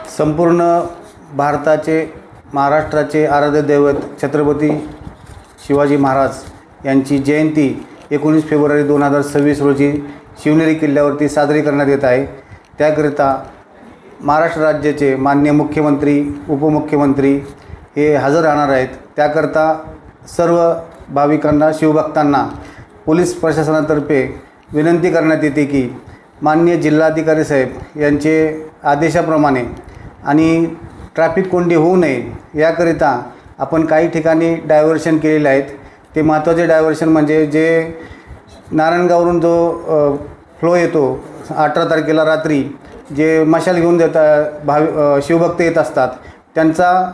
संपूर्ण भारताचे महाराष्ट्राचे आराध्य दैवत छत्रपती शिवाजी महाराज यांची जयंती 19 फेब्रुवारी 2026 रोजी शिवनेरी किल्ल्यावरती साजरी करण्यात येत आहे। त्याकरिता महाराष्ट्र राज्याचे माननीय मुख्यमंत्री उपमुख्यमंत्री हे हजर राहणार आहेत। त्याकरता सर्व भाविकांना शिवभक्तांना पोलीस प्रशासनातर्फे विनंती करण्यात येते की माननीय जिल्हाधिकारी साहेब यांचे आदेशाप्रमाणे आणि ट्रॅफिक कोंडी होऊ नये याकरिता आपण काही ठिकाणी डायव्हर्शन केलेले आहेत। ते महत्त्वाचे डायव्हर्शन म्हणजे जे नारायणगाववरून जो फ्लो येतो 18 तारखेला रात्री जे मशाल घेऊन शिवभक्त येत असतात त्यांचा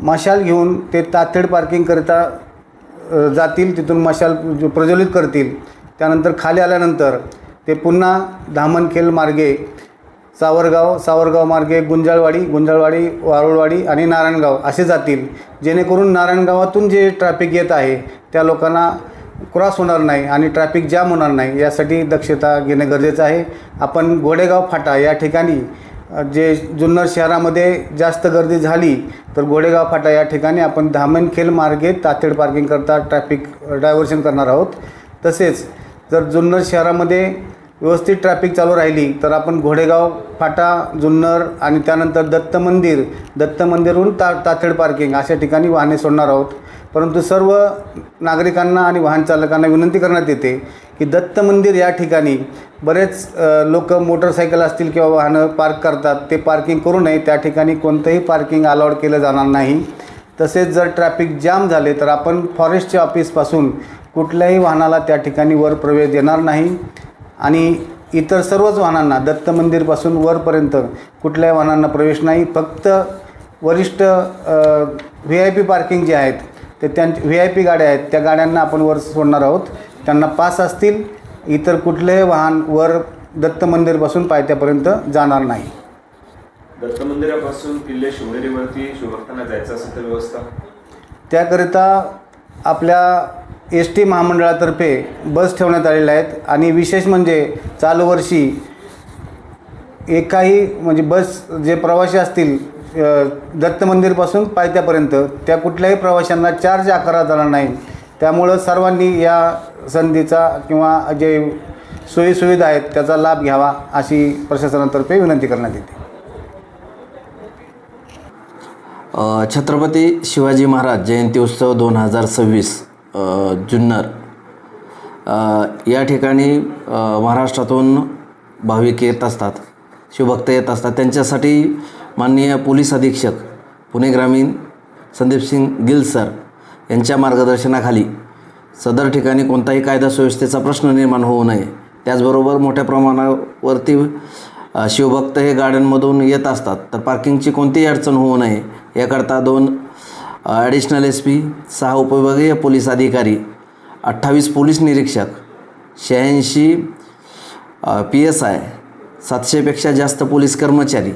मशाल घेऊन ते तातेड पार्किंगकरिता जातील, तिथून मशाल प्रज्वलित करतील। त्यानंतर खाली आल्यानंतर ते पुन्हा धामणखेल मार्गे सावरगाव मार्गे गुंजाळवाडी वारुळवाडी आणि नारायणगाव असे जातील, जेणेकरून नारायणगावातून जे ट्रॅफिक येत आहे त्या लोकांना क्रॉस होणार नाही आणि ट्रॅफिक जाम होणार नाही, यासाठी दक्षता घेणे गरजेचं आहे। आपण घोडेगाव फाटा या ठिकाणी जे जुन्नर शहरामध्ये जास्त गर्दी झाली तर घोडेगाव फाटा या ठिकाणी आपण धामणखेल मार्गे तातेड पार्किंग करता ट्रॅफिक डायव्हर्शन करणार आहोत। तसेच जर जुन्नर शहरामध्ये व्यवस्थित ट्रॅफिक चालू राहिली तर आपण घोडेगाव फाटा जुन्नर आणि त्यानंतर दत्त मंदिरहून तातेड पार्किंग अशा ठिकाणी वाहने सोडणार आहोत। परंतु सर्व नागरिकांना आणि वाहन चालकांना विनंती करण्यात येते की दत्त मंदिर या ठिकाणी बरेच लोक मोटरसायकल असतील किंवा वाहनं पार्क करतात, ते पार्किंग करू नये। त्या ठिकाणी कोणतंही पार्किंग अलाउड केलं जाणार नाही। तसेच जर ट्रॅफिक जाम झाले तर आपण फॉरेस्टच्या ऑफिसपासून कुठल्याही वाहनाला त्या ठिकाणी वर प्रवेश देणार नाही आणि इतर सर्वच वाहनांना दत्त मंदिरपासून वरपर्यंत कुठल्याही वाहनांना प्रवेश नाही। फक्त वरिष्ठ VIP पार्किंग जे आहेत ते VIP गाड्या आहेत त्या गाड्यांना आपण वर सोडणार आहोत, त्यांना पास असतील। इतर कुठलेही वाहन वर दत्त मंदिरपासून पायथ्यापर्यंत जाणार नाही। दत्त मंदिरापासून किल्ले शिवनेरीवरती शिवभक्तांना जायचं असेल तर व्यवस्था त्याकरिता आपल्या ST महामंडळातर्फे बस ठेवण्यात आलेल्या आहेत आणि विशेष म्हणजे चालू वर्षी एकाही म्हणजे बस जे प्रवासी असतील दत्त मंदिरपासून पायथ्यापर्यंत त्या कुठल्याही प्रवाशांना चार्ज आकारला जाणार नाही। त्यामुळं सर्वांनी या संधीचा किंवा जे सोयीसुविधा आहेत त्याचा लाभ घ्यावा अशी प्रशासनातर्फे विनंती करण्यात येते। छत्रपती शिवाजी महाराज जयंती उत्सव 2026 जुन्नर या ठिकाणी महाराष्ट्रातून भाविक येत असतात, शिवभक्त येत असतात। त्यांच्यासाठी माननीय पोलीस अधीक्षक पुणे ग्रामीण संदीपसिंग गिल सर यांच्या मार्गदर्शनाखाली सदर ठिकाणी कोणताही कायदा सुव्यवस्थेचा प्रश्न निर्माण होऊ नये। त्याचबरोबर मोठ्या प्रमाणावरती शिवभक्त हे गाड्यांमधून येत असतात तर पार्किंगची कोणतीही अडचण होऊ नये याकरता 2 ॲडिशनल SP, 6 उपविभागीय पोलीस अधिकारी, 28 पोलीस निरीक्षक, 86 PSI, 700पेक्षा जास्त पोलीस कर्मचारी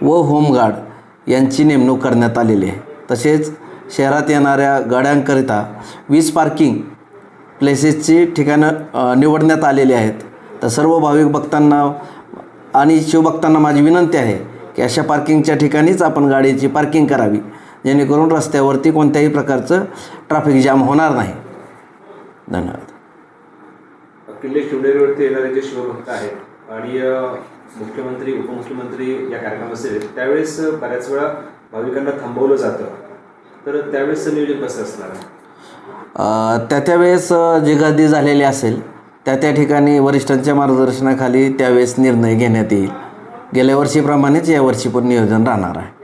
व होमगार्ड यांची नेमणूक करण्यात आलेली आहे। तसेच शहरात येणाऱ्या गाड्यांकरिता 20 पार्किंग प्लेसेसची ठिकाणं निवडण्यात आलेली आहेत। तर सर्व भाविक भक्तांना आणि शिवभक्तांना माझी विनंती आहे की अशा पार्किंगच्या ठिकाणीच आपण गाडीची पार्किंग करावी, जेणेकरून रस्त्यावरती कोणत्याही प्रकारचं ट्रॅफिक जाम होणार नाही। धन्यवाद। किल्ले शिवनेरीवरती येणारे जे शिवभक्त आहेत आणि मुख्यमंत्री उपमुख्यमंत्री या कार्यक्रमात असेल त्यावेळेस बऱ्याच वेळा भाविकांना थांबवलं जातं, तर त्यावेळेसचं नियोजन कसं असणार? त्यावेळेस जी गर्दी झालेली असेल त्या ठिकाणी वरिष्ठांच्या मार्गदर्शनाखाली त्यावेळेस निर्णय घेण्यात येईल। गेल्या वर्षीप्रमाणेच यावर्षी पण नियोजन राहणार आहे।